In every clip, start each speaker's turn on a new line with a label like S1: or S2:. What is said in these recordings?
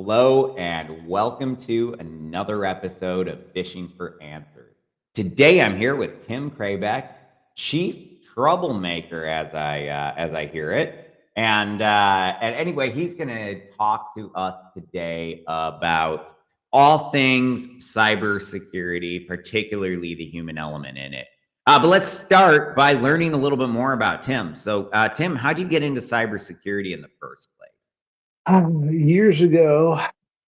S1: Hello, and welcome to another episode of Fishing for Answers. Today, I'm here with Tim Krabec, Chief Troublemaker, as I hear it. And anyway, he's going to talk to us today about all things cybersecurity, particularly the human element in it. But let's start by learning a little bit more about Tim. So, Tim, how did you get into cybersecurity in the first place?
S2: Years ago,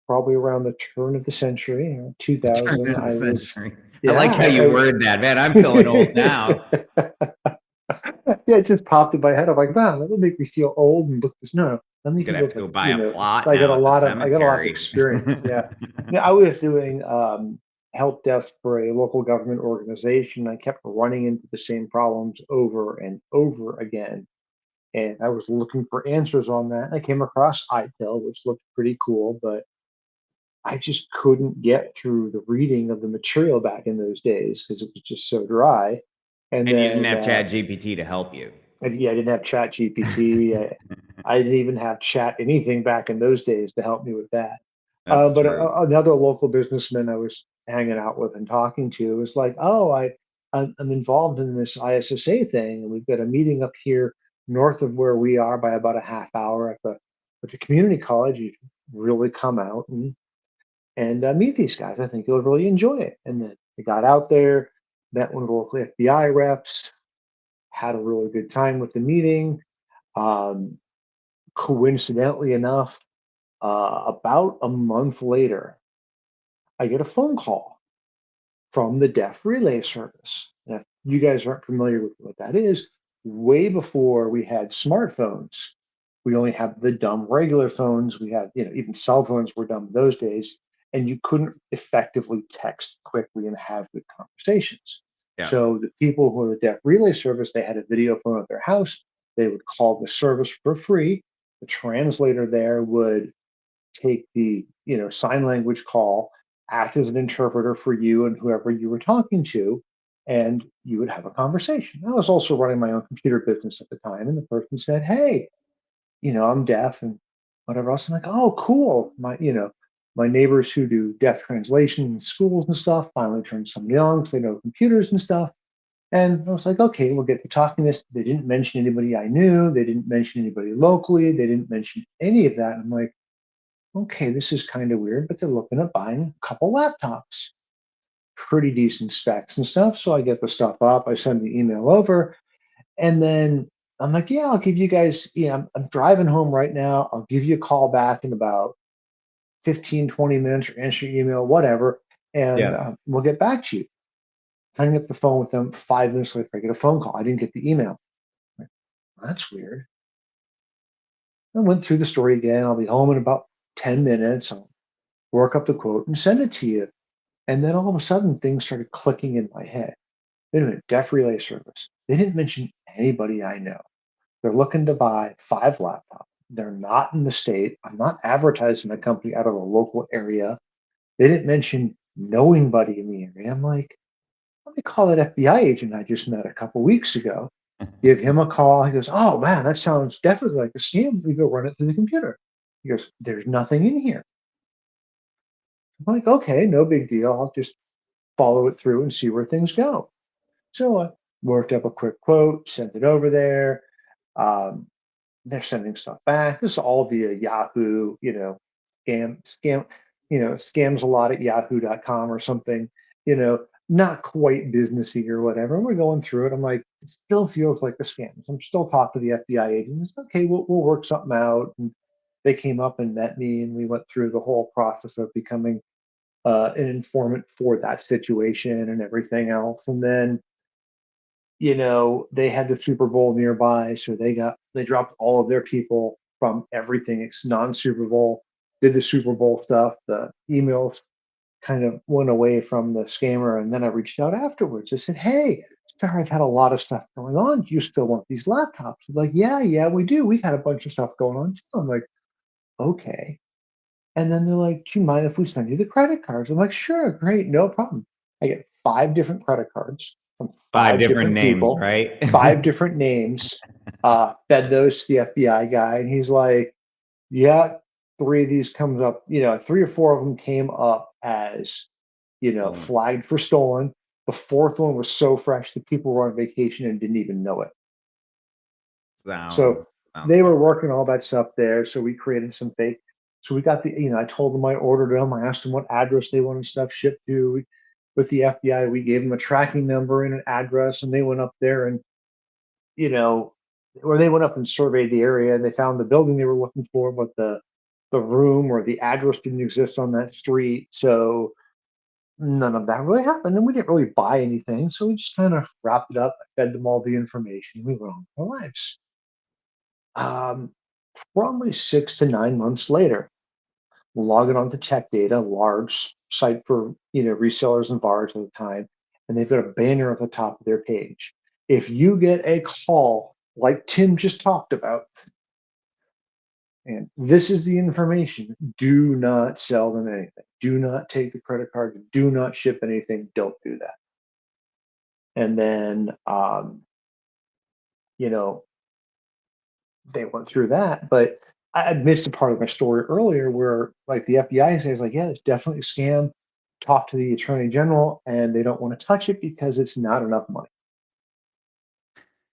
S2: probably around the turn of the century,
S1: The turn
S2: 2000,
S1: of the
S2: I was,
S1: century. I like how
S2: yeah,
S1: you word that, man. I'm feeling old now.
S2: yeah, it just popped in my head. I'm like, man, that'll make me feel old and look this. No, let me
S1: Gonna
S2: think
S1: have
S2: of
S1: to go buy a plot
S2: I got
S1: now
S2: a
S1: at the
S2: lot of,
S1: cemetery.
S2: experience. Yeah. Yeah, I was doing help desk for a local government organization. I kept running into the same problems over and over again. And I was looking for answers on that. I came across ITIL, which looked pretty cool, but I just couldn't get through the reading of the material back in those days because it was just so dry. And
S1: And you didn't
S2: then,
S1: have Chat GPT to help you.
S2: yeah, I didn't have Chat GPT. I didn't even have Chat anything back in those days to help me with that.
S1: That's
S2: But
S1: true.
S2: another local businessman I was hanging out with and talking to was like, "Oh, I'm involved in this ISSA thing, and we've got a meeting up here north of where we are by about a half hour at the community college. You should really come out and meet these guys. I think you'll really enjoy it." And then we got out there, met one of the local FBI reps, had a really good time with the meeting. Um, Coincidentally enough, about a month later, I get a phone call from the Deaf Relay Service. Now, if you guys aren't familiar with what that is, way before we had smartphones, we only had the dumb regular phones. We had, even cell phones were dumb those days, and you couldn't effectively text quickly and have good conversations.
S1: Yeah.
S2: So the people who were the Deaf Relay Service, they had a video phone at their house. They would call the service for free. The translator there would take the sign language call, act as an interpreter for you and whoever you were talking to, and you would have a conversation. I was also running my own computer business at the time, and the person said, "Hey, I'm deaf and whatever else." I'm like, "Oh, cool." My neighbors who do deaf translation in schools and stuff finally turned somebody on because they know computers and stuff. And I was like, okay, we'll get to talking this. They didn't mention anybody I knew. They didn't mention anybody locally. They didn't mention any of that. I'm like, okay, this is kind of weird, but they're looking at buying a couple laptops, pretty decent specs and stuff. So I get the stuff up, I send the email over, and then I'm like, yeah, I'll give you guys, I'm driving home right now. I'll give you a call back in about 15, 20 minutes or answer your email, whatever, and
S1: Yeah.
S2: we'll get back to you. Hang up the phone with them. 5 minutes later, I get a phone call. I didn't get the email. I'm like, that's weird. I went through the story again. I'll be home in about 10 minutes. I'll work up the quote and send it to you. And then all of a sudden, things started clicking in my head. Wait a minute, Deaf Relay Service. They didn't mention anybody I know. They're looking to buy 5 laptops. They're not in the state. I'm not advertising my company out of a local area. They didn't mention knowing anybody in the area. I'm like, let me call that FBI agent I just met a couple weeks ago. Give him a call. He goes, "Oh man, that sounds definitely like a scam." We go run it through the computer. He goes, "There's nothing in here." I'm like, okay, no big deal. I'll just follow it through and see where things go. So I worked up a quick quote, sent it over there. Um, they're sending stuff back. This is all via Yahoo, scam, scams a lot at yahoo.com or something, not quite businessy or whatever. And we're going through it. I'm like, it still feels like a scam. So I'm still talking to the FBI agents. Okay, we'll work something out. And they came up and met me, and we went through the whole process of becoming an informant for that situation and everything else. And then they had the Super Bowl nearby, so they dropped all of their people from everything. It's non-Super Bowl, did the Super Bowl stuff. The emails kind of went away from the scammer, and then I reached out afterwards. I said, "Hey, sorry, I've had a lot of stuff going on. Do you still want these laptops?" They're like, yeah, we do. We've had a bunch of stuff going on too. I'm like, okay. And then they're like, "Do you mind if we send you the credit cards?" I'm like, "Sure, great, no problem." I get 5 different credit cards from
S1: Five
S2: five
S1: different
S2: different
S1: names,
S2: people,
S1: right?
S2: 5 different names, fed those to the FBI guy, and he's like, "Yeah, three of these comes up, 3 or 4 of them came up as,
S1: Stolen.
S2: flagged for stolen. The fourth one was so fresh that people were on vacation and didn't even know it. So
S1: Sounds
S2: they
S1: about
S2: were working all that stuff there. So we created some fake. So we got I told them, I ordered them. I asked them what address they wanted stuff shipped to. With the FBI, we gave them a tracking number and an address, and they went up there and, you know, or they went up and surveyed the area and they found the building they were looking for, but the room or the address didn't exist on that street. So none of that really happened. And we didn't really buy anything. So we just kind of wrapped it up, fed them all the information. We went on with our lives. Um, Probably 6 to 9 months later, logging on to Tech Data, large site for resellers and bars at the time, and they've got a banner at the top of their page. If you get a call like Tim just talked about, and this is the information, do not sell them anything. Do not take the credit card. Do not ship anything. Don't do that. And then, you know, they went through that, but I missed a part of my story earlier where like the FBI says like, yeah, it's definitely a scam. Talk to the attorney general and they don't want to touch it because it's not enough money.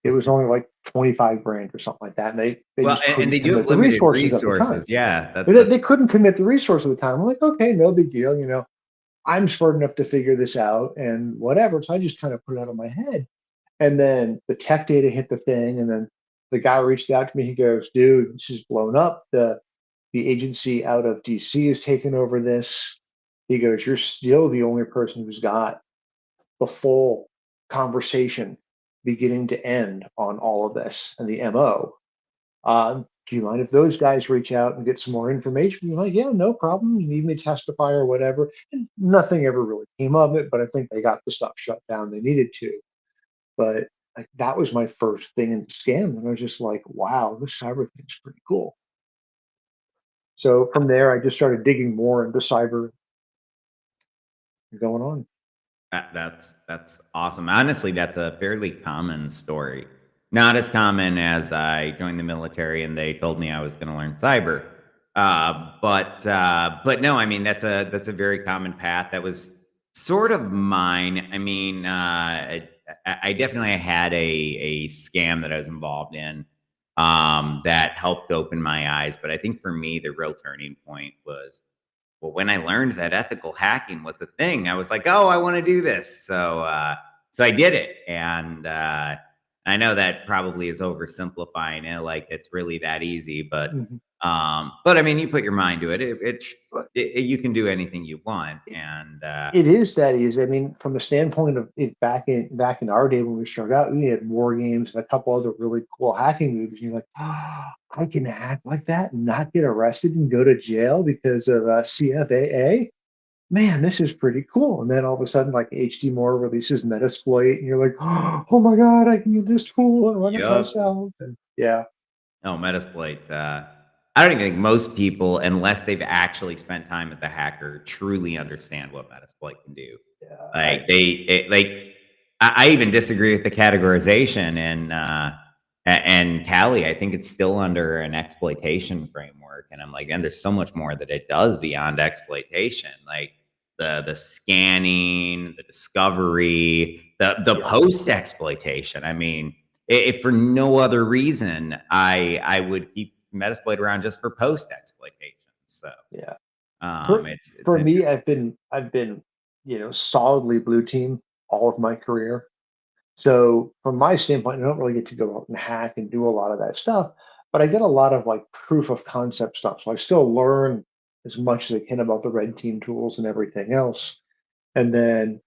S2: It was only like 25 grand or something like that. And they
S1: Well,
S2: just
S1: and they
S2: couldn't
S1: do have
S2: commit the
S1: limited
S2: resources at the time.
S1: resources. Yeah,
S2: They couldn't commit the resources at the time. I'm like, okay, no big deal. I'm smart enough to figure this out and whatever. So I just kind of put it out of my head. And then the Tech Data hit the thing, and then the guy reached out to me. He goes, "Dude, this is blown up. The agency out of DC has taken over this." He goes, "You're still the only person who's got the full conversation, beginning to end, on all of this and the MO. Do you mind if those guys reach out and get some more information?" You're like, "Yeah, no problem. You need me to testify or whatever." And nothing ever really came of it, but I think they got the stuff shut down they needed to. But like that was my first thing in scam, and I was just like, wow, this cyber thing's pretty cool. So from there, I just started digging more into cyber going on.
S1: that's awesome. Honestly, that's a fairly common story. Not as common as I joined the military and they told me I was going to learn cyber. But no, I mean that's a very common path. That was sort of mine. I mean, I definitely had a scam that I was involved in that helped open my eyes. But I think for me, the real turning point was, well, when I learned that ethical hacking was a thing, I was like, "Oh, I want to do this." So I did it, and I know that probably is oversimplifying it, like it's really that easy.
S2: Mhm.
S1: But I mean, you put your mind to it,
S2: But
S1: you can do anything you want,
S2: it,
S1: and
S2: it is that easy. I mean, from the standpoint of it back in our day when we started out, we had war games and a couple other really cool hacking moves. And you're like, I can hack like that and not get arrested and go to jail because of CFAA. Man, this is pretty cool. And then all of a sudden, like HD Moore releases Metasploit, and you're like, oh my God, I can get this tool and run it
S1: yep.
S2: myself. And yeah,
S1: Oh, Metasploit. I don't even think most people, unless they've actually spent time as a hacker, truly understand what Metasploit can do.
S2: yeah,
S1: Like I even disagree with the categorization and Cali. I think it's still under an exploitation framework, and I'm like, and there's so much more that it does beyond exploitation, like the scanning, the discovery, the
S2: yeah,
S1: post exploitation. I mean, if for no other reason, I would keep Metasploit around just for post exploitation. So
S2: yeah. For
S1: it's
S2: for me,
S1: interesting.
S2: I've been solidly blue team all of my career. So from my standpoint, I don't really get to go out and hack and do a lot of that stuff, but I get a lot of like proof of concept stuff. So I still learn as much as I can about the red team tools and everything else. And then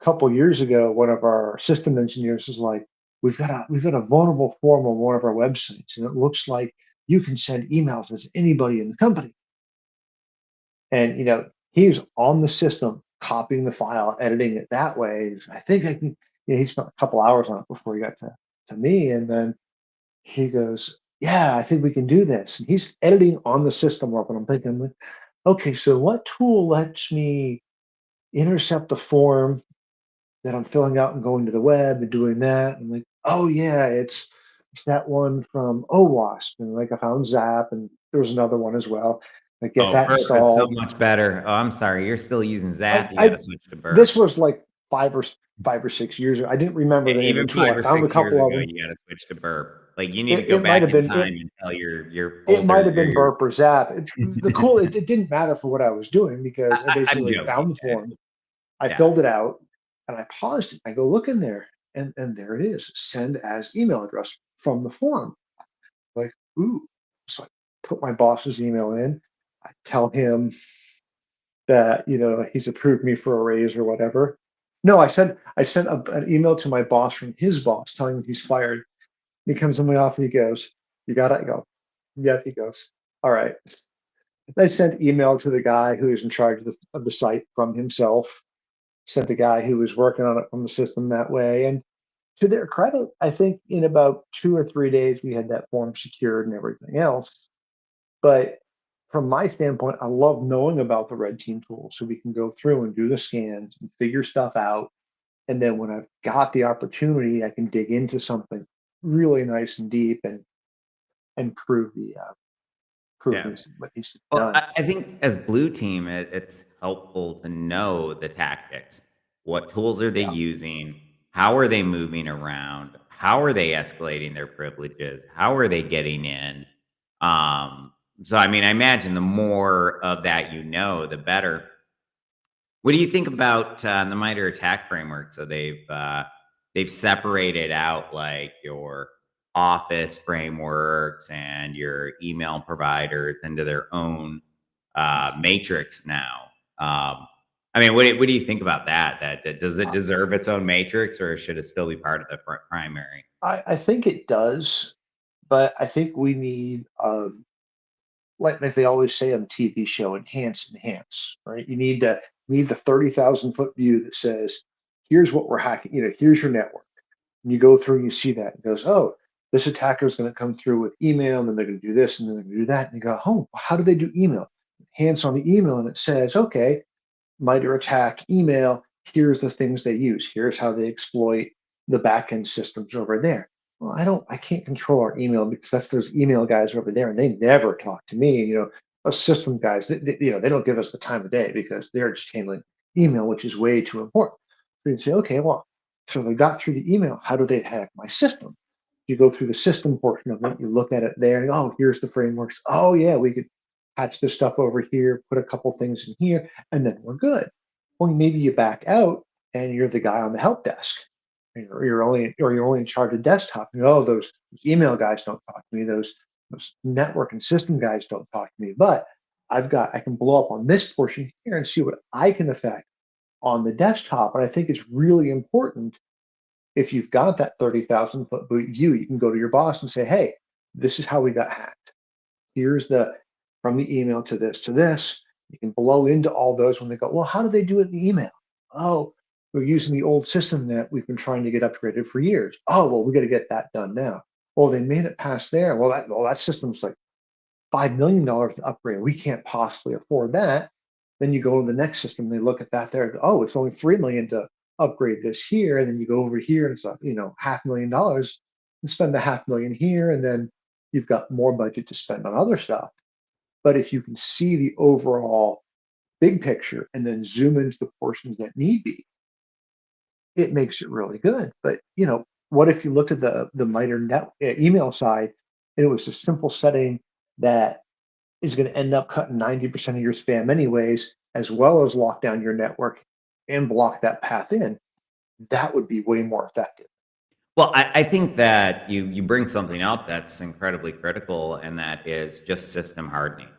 S2: a couple years ago, one of our system engineers was like, "We've got a vulnerable form on one of our websites, and it looks like you can send emails as anybody in the company." And he's on the system, copying the file, editing it that way. I think I can. He spent a couple hours on it before he got to me, and then he goes, "Yeah, I think we can do this." And he's editing on the system level. And I'm thinking, like, okay, so what tool lets me intercept the form that I'm filling out and going to the web and doing that? And like, oh yeah, it's that one from OWASP. And like I found Zap and there was another one as well. I get
S1: Oh,
S2: that
S1: burp is so
S2: installed.
S1: much better. Oh, I'm sorry. You're still using Zap. You got
S2: I
S1: to switch to
S2: this
S1: burp.
S2: was like 5 or 6 years ago. I didn't remember the name
S1: Even
S2: until
S1: 5
S2: I
S1: or
S2: found a
S1: 6 years
S2: couple of
S1: ago,
S2: them.
S1: you got to switch to burp. Like you need to
S2: It,
S1: go
S2: it might
S1: back
S2: have
S1: in
S2: been
S1: time and tell your
S2: it
S1: older
S2: might have been
S1: your
S2: burp or zap. It didn't matter for what I was doing because I
S1: I'm
S2: basically
S1: joking.
S2: found the form, I
S1: Yeah.
S2: filled it out, and I paused it. I go look in there, and there it is. Send as email address from the form. Like, ooh. So I put my boss's email in. I tell him that he's approved me for a raise or whatever. No, I sent an email to my boss from his boss telling him he's fired. He comes in my office and he goes, "You got it?" I go, "Yeah." He goes, "All right." I sent email to the guy who is in charge of the site from himself. Sent a guy who was working on it from the system that way. And to their credit, I think in about 2 or 3 days we had that form secured and everything else. But from my standpoint, I love knowing about the red team tool so we can go through and do the scans and figure stuff out. And then when I've got the opportunity, I can dig into something really nice and deep and prove
S1: Yeah.
S2: what needs to be
S1: Well,
S2: done.
S1: I think as blue team, it's helpful to know the tactics. What tools are they
S2: Yeah.
S1: using? How are they moving around? How are they escalating their privileges? How are they getting in? Um, so, I mean, I imagine the more of that you know, the better. What do you think about the MITRE attack framework? So they've separated out like your Office frameworks and your email providers into their own matrix now. I mean, what do you think about that? That does it
S2: Uh,
S1: deserve its own matrix, or should it still be part of the primary?
S2: I think it does, but I think we need like they always say on the TV show, enhance, right? You need the 30,000 foot view that says, here's what we're hacking, here's your network. And you go through and you see that and goes, oh, this attacker is going to come through with email, and then they're going to do this, and then they're going to do that. And you go, oh, how do they do email? Enhance on the email, and it says, okay, MITRE attack email, here's the things they use. Here's how they exploit the backend systems over there. Well, I can't control our email because that's those email guys over there, and they never talk to me. Us system guys, they don't give us the time of day because they're just handling email, which is way too important. So you say, okay, well, so they got through the email. How do they hack my system? You go through the system portion of it, you look at it there, and oh, here's the frameworks. Oh yeah, we could patch this stuff over here, put a couple things in here, and then we're good. Or maybe you back out and you're the guy on the help desk. You're only in charge of desktop. Oh, those email guys don't talk to me. Those network and system guys don't talk to me. But I can blow up on this portion here and see what I can affect on the desktop. And I think it's really important if you've got that 30,000 foot view, you can go to your boss and say, hey, this is how we got hacked. Here's the from the email to this to this. You can blow into all those when they go, well, how do they do it in the email? Oh, we're using the old system that we've been trying to get upgraded for years. Oh, well, we got to get that done now. Well, they made it past there. Well, that system's like $5 million to upgrade. We can't possibly afford that. Then you go to the next system, they look at that there. Oh, it's only 3 million to upgrade this here. And then you go over here and it's $500,000 and spend the 500,000 here. And then you've got more budget to spend on other stuff. But if you can see the overall big picture and then zoom into the portions that need be, it makes it really good. But what if you looked at the MITRE net email side and it was a simple setting that is going to end up cutting 90% of your spam anyways, as well as lock down your network and block that path in? That would be way more effective.
S1: Well, I think that you bring something up that's incredibly critical, and that is just system hardening.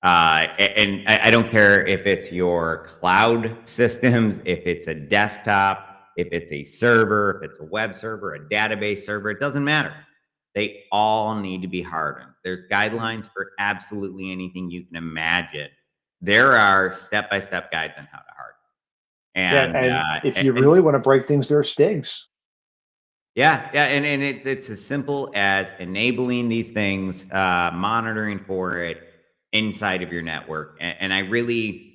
S1: And I don't care if it's your cloud systems, if it's a desktop, if it's a server, if it's a web server, a database server, it doesn't matter. They all need to be hardened. There's guidelines for absolutely anything you can imagine. There are step-by-step guides on how to harden.
S2: Yeah,
S1: And
S2: and if you
S1: and
S2: really want to break things, there are stigs.
S1: yeah, and it's as simple as enabling these things, monitoring for it inside of your network, and I really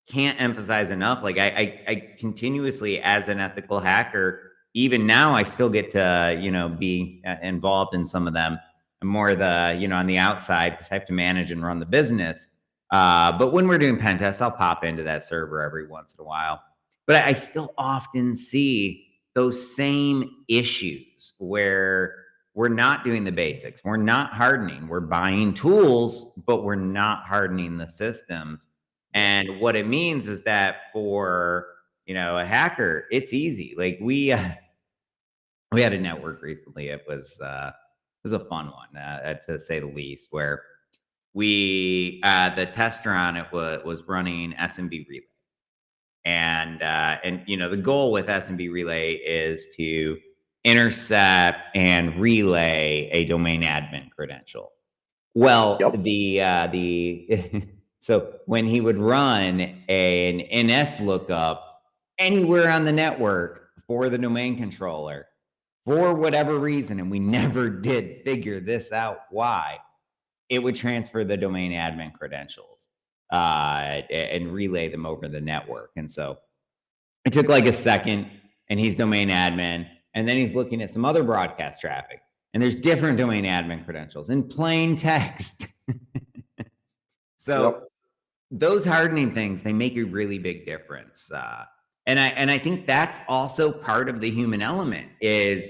S1: can't emphasize enough. Like I continuously, as an ethical hacker, even now, I still get to be involved in some of them. I'm more the, on the outside because I have to manage and run the business. But when we're doing pen tests, I'll pop into that server every once in a while. But I still often see those same issues where we're not doing the basics. We're not hardening. We're buying tools, but we're not hardening the systems. And what it means is that for, a hacker, it's easy. Like we had a network recently. It was a fun one, to say the least, where the tester on it was running SMB relay. And the goal with SMB relay is to intercept and relay a domain admin credential. Well,
S2: Yep.
S1: the so when he would run an NS lookup anywhere on the network for the domain controller, for whatever reason, and we never did figure this out why, it would transfer the domain admin credentials and relay them over the network. And so it took like a second, and he's domain admin, and then he's looking at some other broadcast traffic, and there's different domain admin credentials in plain text. So
S2: Yep.
S1: those hardening things, they make a really big difference. And I think that's also part of the human element is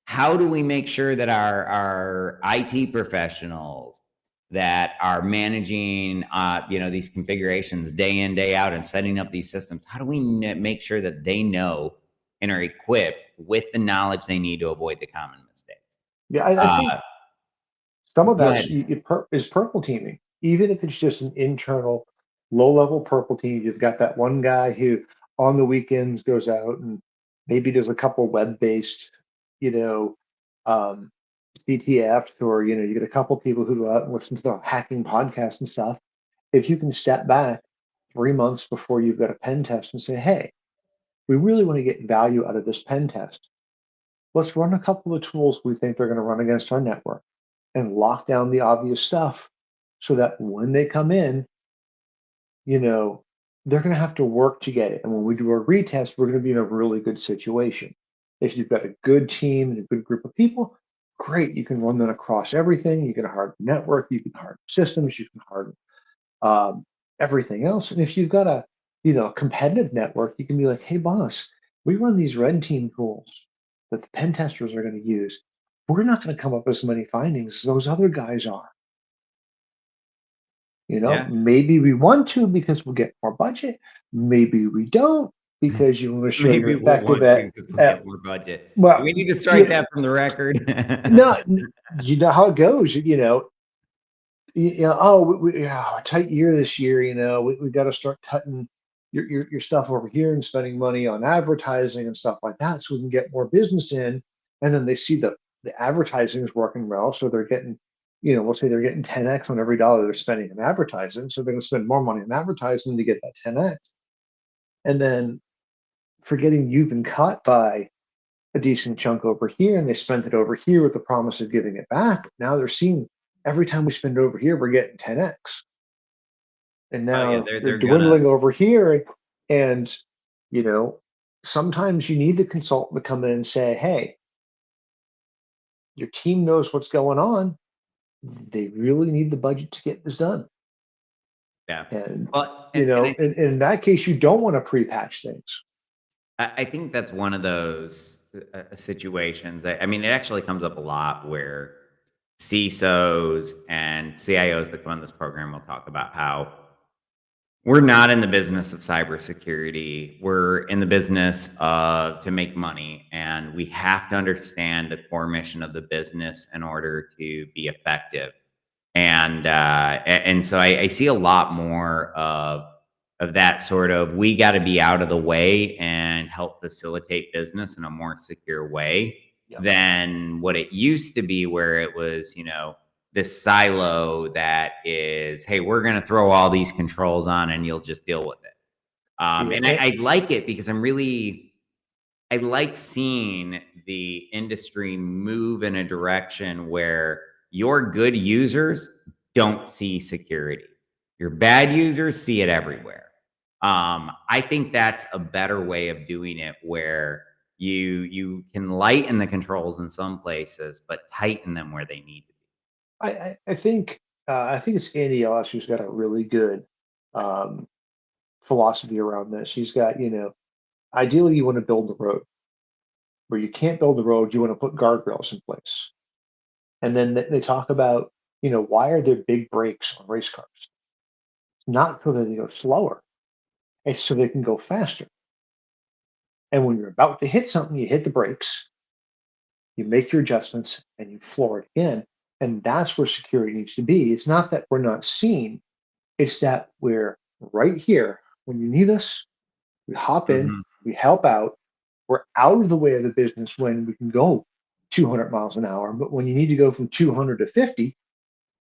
S1: how do we make sure that our IT professionals that are managing these configurations day in, day out and setting up these systems, how do we make sure that they know and are equipped with the knowledge they need to avoid the common mistakes?
S2: Yeah, I think some of
S1: Go
S2: that
S1: ahead.
S2: is purple teaming. Even if it's just an internal low-level purple team, you've got that one guy who on the weekends goes out and maybe does a couple web-based, you know, um, CTFs, or you get a couple people who go out and listen to the hacking podcast and stuff. If you can step back 3 months before you've got a pen test and say, "Hey, we really want to get value out of this pen test. Let's run a couple of tools we think they're going to run against our network and lock down the obvious stuff so that when they come in, you know, they're going to have to work to get it. And when we do a retest, we're going to be in a really good situation. If you've got a good team and a good group of people, great. You can run that across everything. You can harden network, you can harden systems, you can harden everything else. And if you've got a competitive network, you can be like, hey, boss, we run these red team tools that the pen testers are going to use. We're not going to come up with as many findings as those other guys are.
S1: Yeah.
S2: Maybe we want to because we'll get more budget. Maybe we don't because you want to show you're
S1: Maybe we'll
S2: effective
S1: want to
S2: at,
S1: because we'll get more budget. Do
S2: well,
S1: we need to strike
S2: yeah,
S1: that from the record?
S2: no, you know how it goes. Oh, a tight year this year. We got to start cutting your stuff over here and spending money on advertising and stuff like that, so we can get more business in. And then they see the advertising is working well, so they're getting, we'll say they're getting 10x on every dollar they're spending in advertising, so they're going to spend more money on advertising to get that 10x. And then forgetting you've been cut by a decent chunk over here, and they spent it over here with the promise of giving it back. But now they're seeing every time we spend it over here, we're getting 10x, and
S1: Oh yeah,
S2: now they're
S1: they're gonna.
S2: dwindling over here. And you know, sometimes you need the consultant to come in and say, "Hey, your team knows what's going on. They really need the budget to get this done."
S1: Yeah.
S2: And
S1: Well, and I think
S2: in that case, you don't want to pre-patch things.
S1: I think that's one of those situations. I mean, it actually comes up a lot where CISOs and CIOs that come on this program will talk about how we're not in the business of cybersecurity. We're in the business of to make money, and we have to understand the core mission of the business in order to be effective. And so I see a lot more of that sort of we got to be out of the way and help facilitate business in a more secure way
S2: Yep.
S1: than what it used to be, where it was this silo that is, hey, we're going to throw all these controls on and you'll just deal with it.
S2: Yeah.
S1: And I like it because I like seeing the industry move in a direction where your good users don't see security. Your bad users see it everywhere. I think that's a better way of doing it, where you can lighten the controls in some places, but tighten them where they need to be.
S2: I think it's Andy Ellis who's got a really good um, philosophy around this. He's got, ideally you want to build the road. Where you can't build the road, you want to put guardrails in place. And then they talk about, why are there big brakes on race cars? Not so that they go slower, it's so they can go faster. And when you're about to hit something, you hit the brakes, you make your adjustments, and you floor it again. And that's where security needs to be. It's not that we're not seen, it's that we're right here. When you need us, we hop in,
S1: Mhm.
S2: we help out, we're out of the way of the business when we can go 200 miles an hour. But when you need to go from 200 to 50,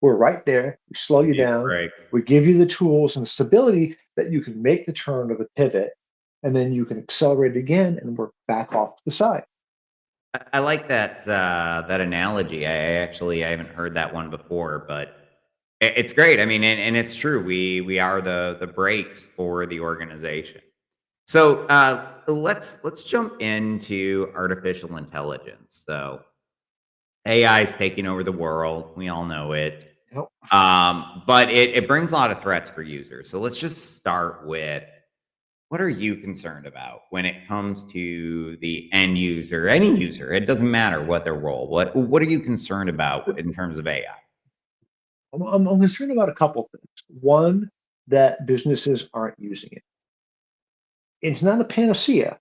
S2: we're right there. We slow
S1: Give
S2: you
S1: you the
S2: down.
S1: breaks.
S2: We give you the tools and stability that you can make the turn or the pivot, and then you can accelerate again and work back off to the side.
S1: I like that analogy. I haven't heard that one before, but it's great. I mean, and it's true. We are the brakes for the organization. So let's jump into artificial intelligence. So AI is taking over the world. We all know it.
S2: Yep.
S1: But it brings a lot of threats for users. So let's just start with what are you concerned about when it comes to the end user, any user? It doesn't matter what their role. What are you concerned about in terms of AI?
S2: I'm concerned about a couple things. One, that businesses aren't using it. It's not a panacea,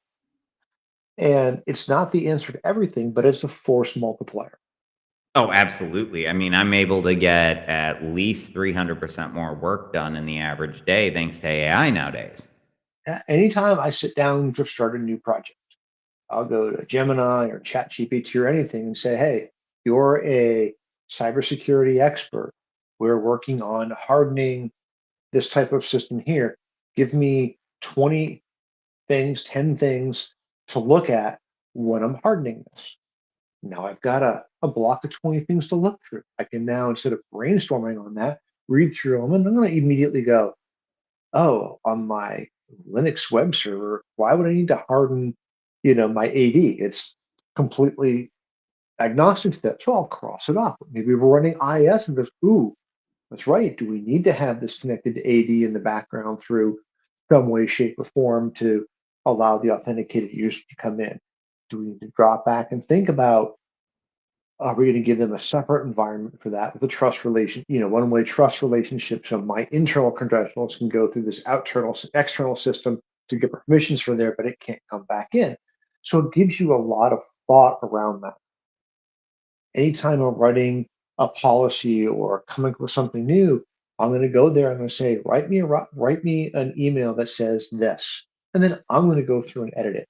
S2: and it's not the answer to everything, but it's a force multiplier.
S1: Oh, absolutely. I mean, I'm able to get at least 300% more work done in the average day thanks to AI nowadays.
S2: Anytime I sit down to start a new project, I'll go to Gemini or ChatGPT or anything and say, hey, you're a cybersecurity expert. We're working on hardening this type of system here. Give me 20 things, 10 things to look at when I'm hardening this. Now I've got a block of 20 things to look through. I can now, instead of brainstorming on that, read through them and I'm going to immediately go, oh, on my Linux web server, why would I need to harden, my AD? It's completely agnostic to that. So I'll cross it off. Maybe we're running IS and goes, ooh, that's right. Do we need to have this connected to AD in the background through some way, shape, or form to allow the authenticated user to come in? Do we need to drop back and think about, are we going to give them a separate environment for that with a trust relation, one-way trust relationship, so my internal credentials can go through this external system to get permissions for there, but it can't come back in. So it gives you a lot of thought around that. Anytime I'm writing a policy or coming up with something new, I'm going to go there. I'm going to say, write me an email that says this, and then I'm going to go through and edit it.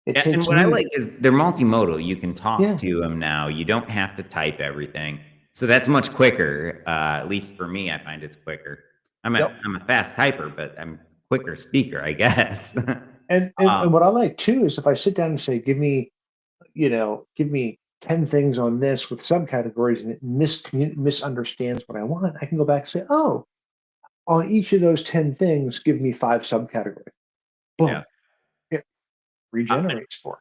S2: It
S1: Yeah, and
S2: takes
S1: what I
S2: me,
S1: like is they're multimodal. You can talk
S2: yeah,
S1: to them now. You don't have to type everything. So that's much quicker. At least for me, I find it's quicker.
S2: yep.
S1: I'm a fast typer, but I'm a quicker speaker, I guess.
S2: And what I like too is if I sit down and say, give me 10 things on this with subcategories and it misunderstands what I want, I can go back and say, oh, on each of those 10 things, give me five subcategories.
S1: Yeah.
S2: Boom, it regenerates for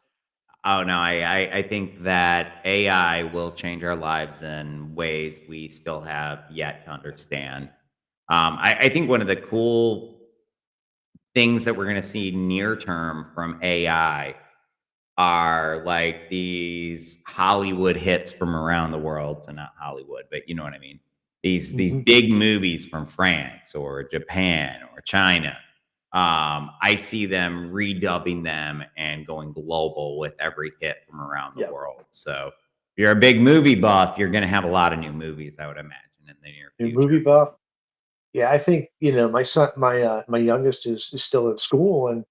S1: Oh, no, I think that AI will change our lives in ways we still have yet to understand. I think one of the cool things that we're gonna see near term from AI are like these Hollywood hits from around the world. So not Hollywood, but you know what I mean.
S2: it.
S1: These big movies from France or Japan or China. I see them redubbing them and going global with every hit from around the
S2: Yep.
S1: world. So if you're a big movie buff, you're going to have a lot of new movies, I would imagine, in the near
S2: New movie
S1: future.
S2: buff. Yeah, I think, my son, my youngest is still in school and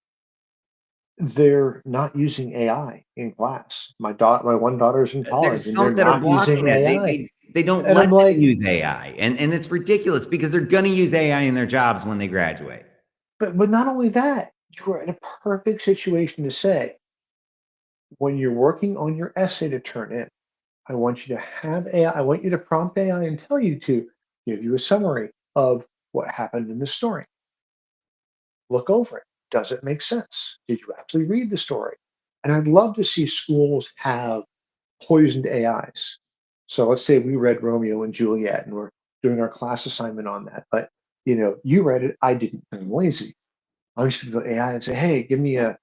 S2: they're not using AI in class. My one daughter's in college
S1: There's
S2: and they're
S1: some that are
S2: not using
S1: blocking it.
S2: AI.
S1: They don't
S2: And I'm
S1: let them
S2: like,
S1: use AI, and it's ridiculous because they're gonna use AI in their jobs when they graduate.
S2: but not only that, you're in a perfect situation to say, when you're working on your essay to turn in, I want you to have AI, I want you to prompt AI and tell you to give you a summary of what happened in the story. Look over it. Does it make sense? Did you actually read the story? And I'd love to see schools have poisoned AIs. So let's say we read Romeo and Juliet and we're doing our class assignment on that, but you read it, I didn't. I'm lazy. I'm just going to go AI and say, hey, give me a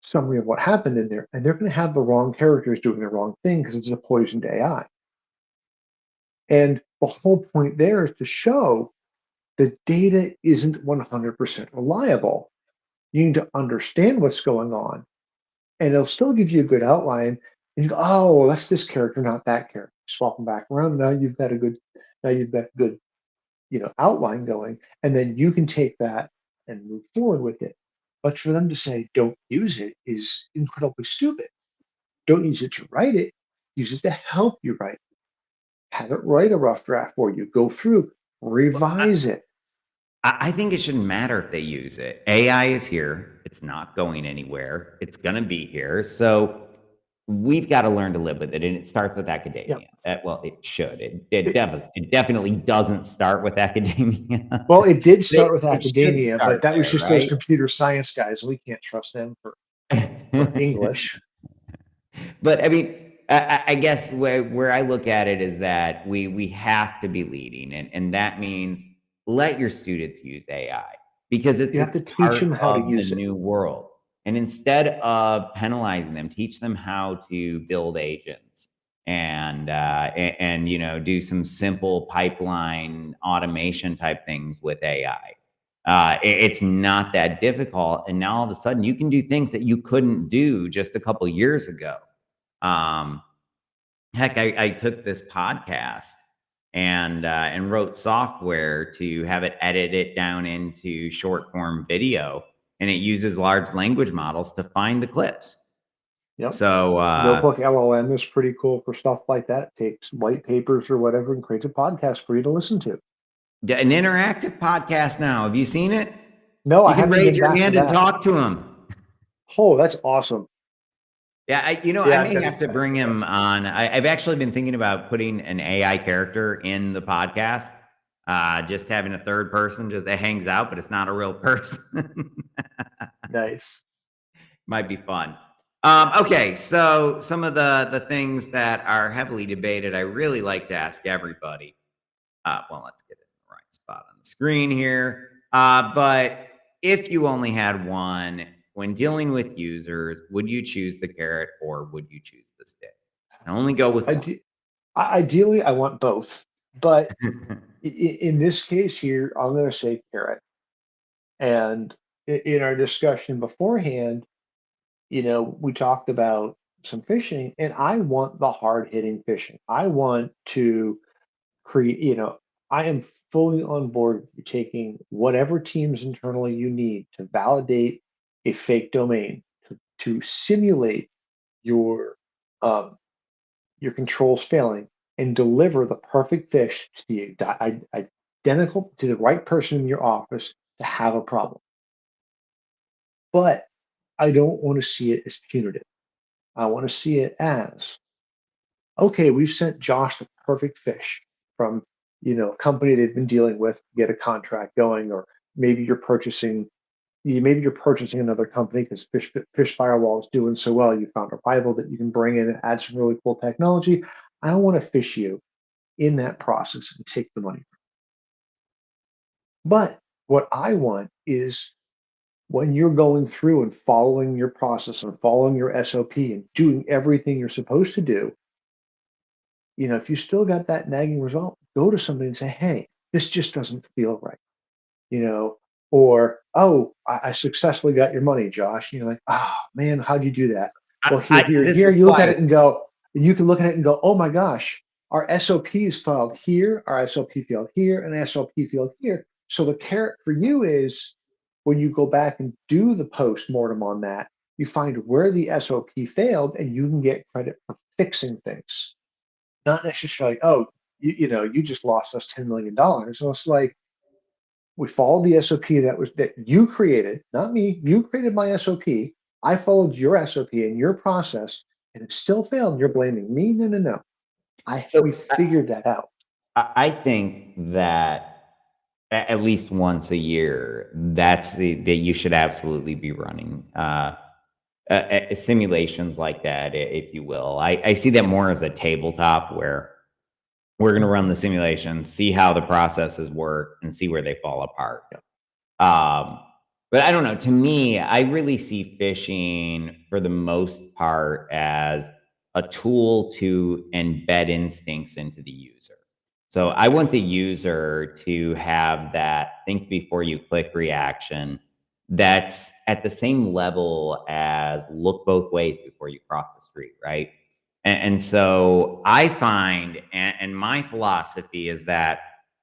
S2: summary of what happened in there, and they're going to have the wrong characters doing the wrong thing because it's a poisoned AI. And the whole point there is to show the data isn't 100% reliable. You need to understand what's going on, and it'll still give you a good outline. And you go, oh, well, that's this character, not that character. Swap them back around. Now you've got a good, outline going, and then you can take that and move forward with it. But for them to say don't use it is incredibly stupid. Don't use it to write it. Use it to help you write it. Have it write a rough draft for you. Go through, revise it.
S1: I think it shouldn't matter if they use it. AI is here. It's not going anywhere. It's going to be here. So we've got to learn to live with it. And it starts with
S2: Yeah.
S1: academia. Well, it should. It definitely doesn't start with academia.
S2: Well, it did start with
S1: It should
S2: academia, but
S1: start
S2: that was
S1: there,
S2: just those
S1: right?
S2: computer science guys. We can't trust them for English.
S1: But I mean, I guess where I look at it is that we have to be leading, and that means let your students use AI because
S2: You have
S1: it's
S2: to teach them
S1: part
S2: how to
S1: of the
S2: use it.
S1: new world. And instead of penalizing them, teach them how to build agents and do some simple pipeline automation type things with AI. It's not that difficult, and now all of a sudden you can do things that you couldn't do just a couple years ago. Um, Heck, I took this podcast and wrote software to have it edit it down into short form video, and it uses large language models to find the clips.
S2: Yep.
S1: So
S2: Notebook LLM is pretty cool for stuff like that. It takes white papers or whatever and creates a podcast for you to listen to.
S1: an interactive podcast now. Have you seen it?
S2: No, I
S1: You can
S2: haven't
S1: raise
S2: been
S1: your
S2: back to
S1: hand and
S2: that.
S1: talk to him.
S2: Oh, that's awesome.
S1: Yeah, I
S2: Yeah, I've
S1: may
S2: got to
S1: have
S2: get
S1: to
S2: back
S1: bring
S2: to that.
S1: him on. I've actually been thinking about putting an AI character in the podcast, just having a third person just that hangs out, but it's not a real person.
S2: Nice.
S1: Might be fun. Okay, so some of the things that are heavily debated, I really like to ask everybody. Well, let's get it in the right spot on the screen here. But if you only had one, when dealing with users, would you choose the carrot or would you choose the stick? And only go with one.
S2: Ideally, I want both, but in this case here, I'm going to say carrot. And in our discussion beforehand, we talked about some phishing, and I want the hard hitting phishing. I want to create, I am fully on board with you taking whatever teams internally you need to validate a fake domain, to simulate your um, your controls failing and deliver the perfect fish to the identical to the right person in your office to have a problem. But I don't want to see it as punitive. I want to see it as, okay, we've sent Josh the perfect fish from, a company they've been dealing with to get a contract going, or maybe you're purchasing another company because Fish Firewall is doing so well. You found a rival that you can bring in and add some really cool technology. I don't want to fish you in that process and take the money. But what I want is when you're going through and following your process and following your SOP and doing everything you're supposed to do, if you still got that nagging result, go to somebody and say, hey, this just doesn't feel right. you know, or, oh, I successfully got your money, Josh. And you're like, oh man, how'd you do that? Well,
S1: This
S2: here,
S1: is
S2: you look at
S1: why
S2: it and go, and you can look at it and go, oh my gosh, our SOPs failed here, our SOP failed here, and SOP failed here. So the carrot for you is when you go back and do the post-mortem on that, you find where the SOP failed and you can get credit for fixing things. Not necessarily, oh, you just lost us $10 million. So it's like, we followed the SOP that you created, not me. You created my SOP. I followed your SOP and your process, and it still failed. And you're blaming me? No, no, no. We
S1: so
S2: figured that out.
S1: I think that at least once a year, that you should absolutely be running simulations like that, if you will. I see that more as a tabletop where we're going to run the simulation, see how the processes work, and see where they fall apart.
S2: Yeah.
S1: But I don't know. To me, I really see phishing for the most part as a tool to embed instincts into the user. So I want the user to have that think before you click reaction that's at the same level as look both ways before you cross the street, right? And so I find, and my philosophy is that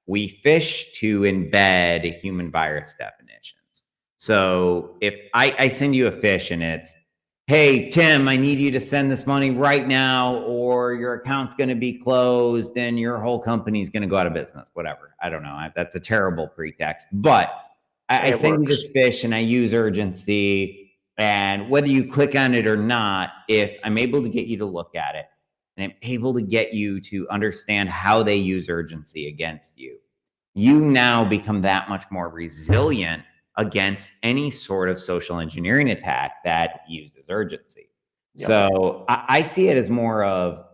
S1: we fish to embed human virus definitions. So if I send you a fish and it's, hey, Tim, I need you to send this money right now, or your account's going to be closed and your whole company's going to go out of business, whatever. I don't know. That's a terrible pretext. But I send you this fish and I use urgency. And whether you click on it or not, if I'm able to get you to look at it and I'm able to get you to understand how they use urgency against you, you now become that much more resilient against any sort of social engineering attack that uses urgency.
S2: Yep.
S1: So I see it as more of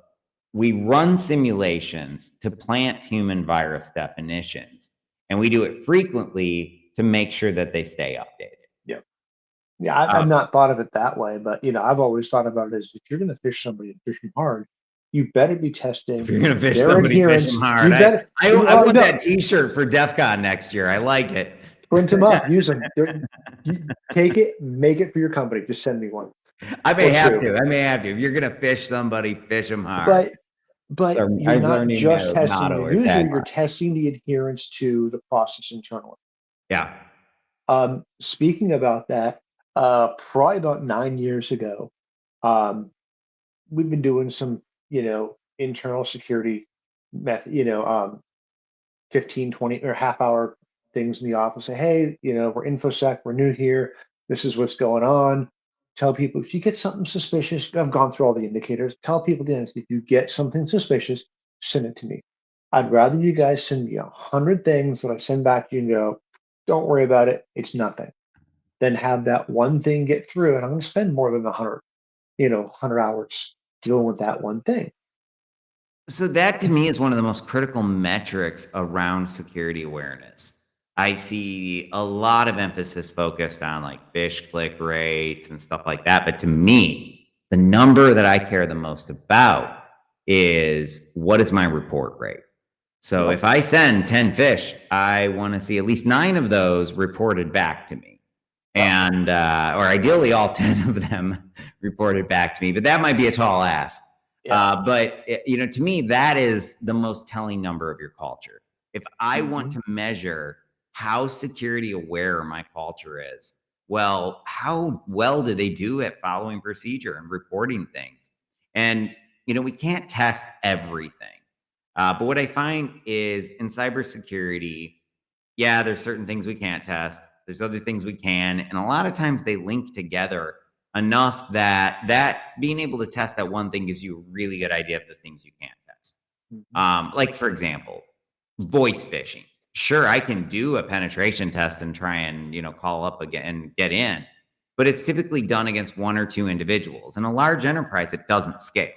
S1: we run simulations to plant human virus definitions, and we do it frequently to make sure that they stay updated.
S2: Yeah. Yeah, I've not thought of it that way, but I've always thought about it as if you're going to fish somebody and fish them hard, you better be testing
S1: If you're going to fish
S2: their
S1: somebody,
S2: adherence.
S1: fish them hard.
S2: You better.
S1: I want that T-shirt for DEF CON next year. I like it.
S2: Print them up, use them. Take it, make it for your company. Just send me one.
S1: I may have to. If you're going to fish somebody, fish them hard.
S2: But you're not just testing the user, you're testing the adherence to the process internally.
S1: Yeah.
S2: Speaking about that, probably about 9 years ago, we've been doing some, internal security method, 15, 20 or half hour things in the office. Say, hey, we're InfoSec, we're new here. This is what's going on. Tell people if you get something suspicious, I've gone through all the indicators. Tell people this, if you get something suspicious, send it to me. I'd rather you guys send me 100 things that I send back to you and go, don't worry about it. It's nothing. Then have that one thing get through. And I'm going to spend more than 100 hours dealing with that one thing.
S1: So that to me is one of the most critical metrics around security awareness. I see a lot of emphasis focused on like phish click rates and stuff like that. But to me, the number that I care the most about is what is my report rate? So if I send 10 phish, I want to see at least 9 of those reported back to me. And, or ideally all 10 of them reported back to me, but that might be a tall ask. But to me, that is the most telling number of your culture. If I want to measure how security aware my culture is, well, how well do they do at following procedure and reporting things? And, we can't test everything. But what I find is in cybersecurity, there's certain things we can't test. There's other things we can. And a lot of times they link together enough that being able to test that one thing gives you a really good idea of the things you can't test. Like, for example, voice phishing. Sure, I can do a penetration test and try and, call up again and get in, but it's typically done against 1 or 2 individuals. In a large enterprise, it doesn't scale.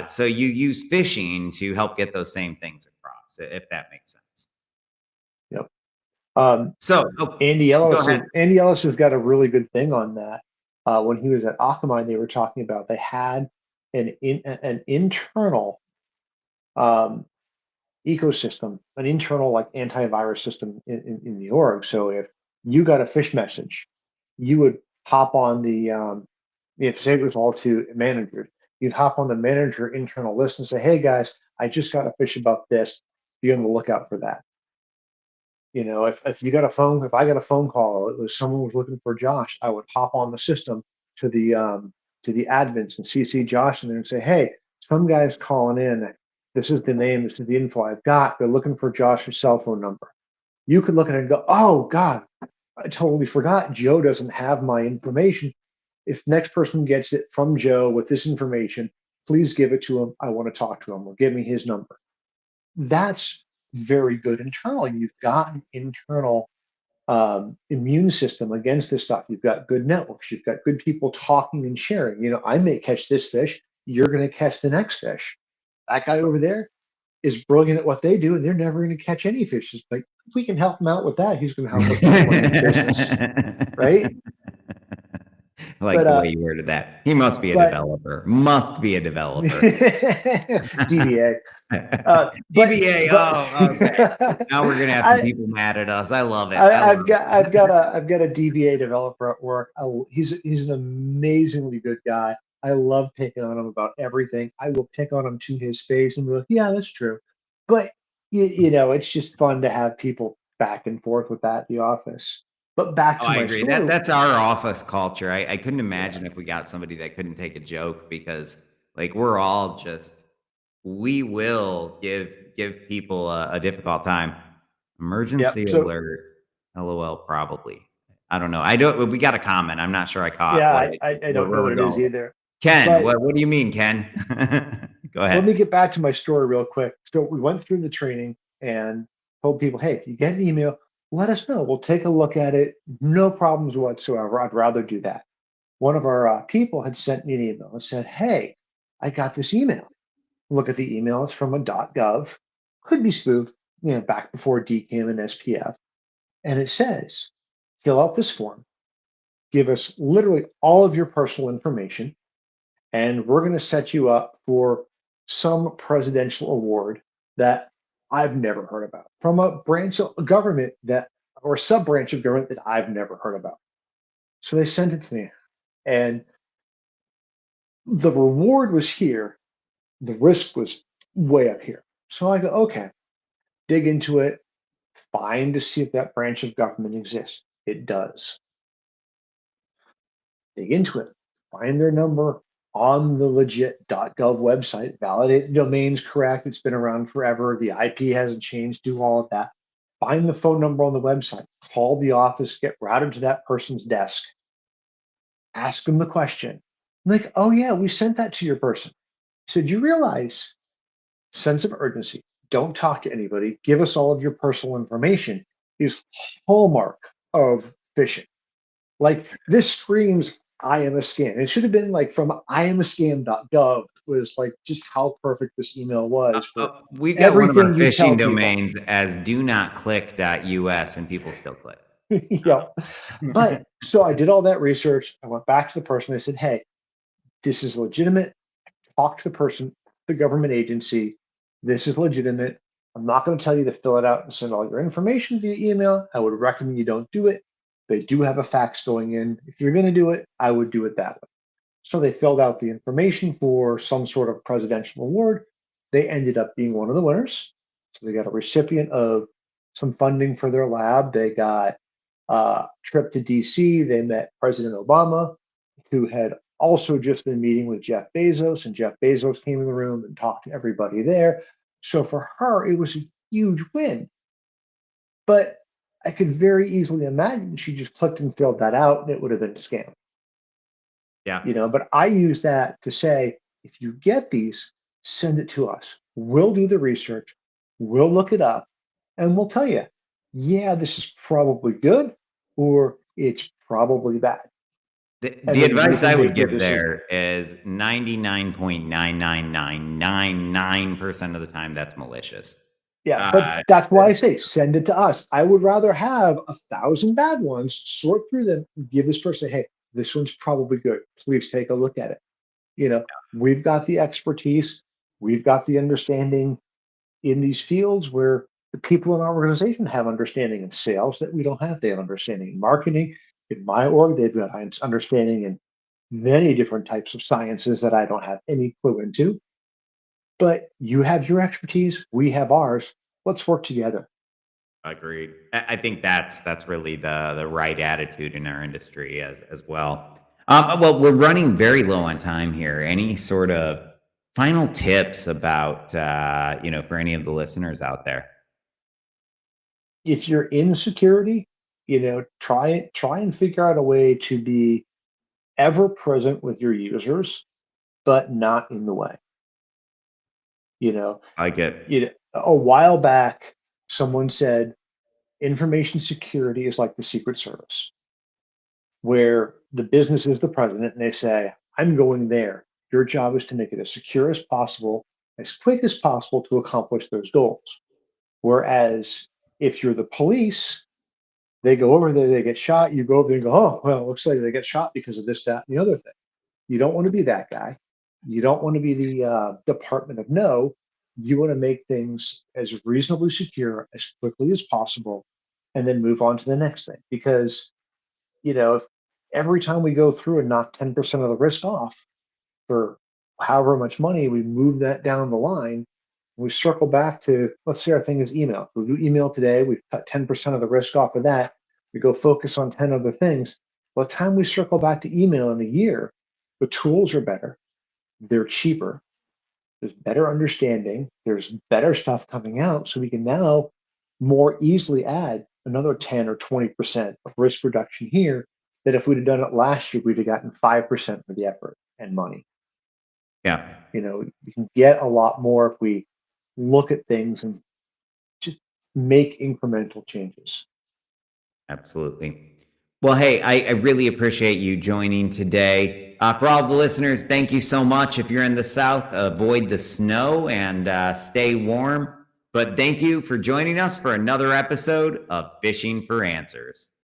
S1: So you use phishing to help get those same things across, if that makes sense.
S2: Yep.
S1: Andy
S2: Ellis has got a really good thing on that. When he was at Akamai, they were talking about they had an internal ecosystem, an internal like antivirus system in the org. So if you got a phish message, you would hop on the if say it was all to managers, you'd hop on the manager internal list and say, hey guys, I just got a phish about this. Be on the lookout for that. If I got a phone call, it was someone was looking for Josh, I would hop on the system to the admins and CC Josh in there and say, hey, some guy's calling in. This is the name, this is the info I've got. They're looking for Josh's cell phone number. You could look at it and go, oh God, I totally forgot. Joe doesn't have my information. If next person gets it from Joe with this information, please give it to him. I want to talk to him, or give me his number. That's very good internal. You've got an internal immune system against this stuff. You've got good networks. You've got good people talking and sharing. I may catch this fish. You're going to catch the next fish. That guy over there, is brilliant at what they do, and they're never going to catch any fish. It's like, if we can help him out with that, he's going to help us make money in business, right?
S1: I like
S2: But
S1: the way you worded that. He must be a
S2: but
S1: developer. Must be a developer.
S2: DBA.
S1: DBA.
S2: But
S1: Oh, okay. Now we're gonna have some
S2: I,
S1: people mad at us. I love it. I
S2: I've
S1: love
S2: got
S1: it.
S2: I've got a DBA developer at work. He's an amazingly good guy. I love picking on him about everything. I will pick on him to his face and be like, yeah, that's true. But it's just fun to have people back and forth with that at the office. But back
S1: Oh,
S2: to
S1: I
S2: my
S1: agree.
S2: story.
S1: That's our office culture. I couldn't
S2: Yeah.
S1: imagine if we got somebody that couldn't take a joke because like we're all just we will give people a difficult time.
S2: Yep.
S1: Emergency
S2: So
S1: alert. LOL probably. I don't know. I don't we got a comment. I'm not sure I caught
S2: yeah,
S1: what
S2: I don't know
S1: where
S2: what
S1: we're
S2: it is
S1: going.
S2: either.
S1: Ken,
S2: But
S1: what do you mean, Ken? Go
S2: let me
S1: ahead.
S2: get back to my story real quick. So we went through the training and told people, hey, if you get an email, let us know. We'll take a look at it. No problems whatsoever. I'd rather do that. One of our people had sent me an email and said, hey, I got this email. Look at the email. It's from a .gov. Could be spoofed, back before DKIM and SPF. And it says, fill out this form. Give us literally all of your personal information and we're going to set you up for some presidential award that I've never heard about from a branch of government that, or sub branch of government that I've never heard about. So they sent it to me, and the reward was here, the risk was way up here. So I go, okay, dig into it, find to see if that branch of government exists. It does. Dig into it, find their number on the legit.gov website, validate the domain's correct. It's been around forever. The IP hasn't changed. Do all of that. Find the phone number on the website, call the office, get routed to that person's desk, ask them the question. Like, oh, yeah, we sent that to your person. So, do you realize sense of urgency? Don't talk to anybody. Give us all of your personal information is hallmark of phishing. Like this screams, I am a scam. It should have been like from iamascam.gov was like just how perfect this email was for
S1: We've got one of
S2: everything
S1: our
S2: you tell
S1: phishing
S2: people.
S1: domains as do not click.us and people still click.
S2: Yeah. But so I did all that research. I went back to the person. I said, hey, this is legitimate. Talk to the person, the government agency. This is legitimate. I'm not going to tell you to fill it out and send all your information via email. I would recommend you don't do it. They do have a fax going in. If you're going to do it, I would do it that way. So they filled out the information for some sort of presidential award. They ended up being one of the winners. So they got a recipient of some funding for their lab. They got a trip to DC. They met President Obama, who had also just been meeting with Jeff Bezos, and Jeff Bezos came in the room and talked to everybody there. So for her, it was a huge win. But I could very easily imagine she just clicked and filled that out and it would have been a scam.
S1: Yeah,
S2: But I use that to say, if you get these, send it to us. We'll do the research, we'll look it up, and we'll tell you, yeah, this is probably good or it's probably bad. And
S1: the
S2: then you
S1: advice I
S2: can
S1: would
S2: make your
S1: give
S2: decision.
S1: there is 99.99999% of the time that's malicious.
S2: Yeah, but
S1: Uh,
S2: that's why I say send it to us. I would rather have 1,000 bad ones, sort through them, give this person, hey, this one's probably good. Please take a look at it. You know, we've got the expertise, we've got the understanding in these fields where the people in our organization have understanding in sales that we don't have. They have understanding in marketing. In my org, they've got understanding in many different types of sciences that I don't have any clue into. But you have your expertise, we have ours. Let's work together.
S1: Agreed. I think that's really the right attitude in our industry as well. Well, we're running very low on time here. Any sort of final tips about for any of the listeners out there?
S2: If you're in security, try and figure out a way to be ever present with your users, but not in the way. You know,
S1: I get.
S2: a while back, someone said information security is like the Secret Service, where the business is the president and they say, I'm going there. Your job is to make it as secure as possible as quick as possible to accomplish those goals. Whereas if you're the police, they go over there, they get shot, you go over there and go, oh, well, it looks like they get shot because of this, that, and the other thing. You don't want to be that guy. You don't want to be the Department of No. You want to make things as reasonably secure as quickly as possible and then move on to the next thing. Because, if every time we go through and knock 10% of the risk off for however much money, we move that down the line, we circle back to, let's say our thing is email. We do email today, we've cut 10% of the risk off of that. We go focus on 10 other things. By the time we circle back to email in a year, the tools are better, they're cheaper, there's better understanding, there's better stuff coming out. So we can now more easily add another 10 or 20% of risk reduction here that if we'd have done it last year, we'd have gotten 5% for the effort and money.
S1: Yeah.
S2: We can get a lot more if we look at things and just make incremental changes.
S1: Absolutely. Well, hey, I really appreciate you joining today. For all the listeners, thank you so much. If you're in the South, avoid the snow and stay warm. But thank you for joining us for another episode of Phishing for Answers.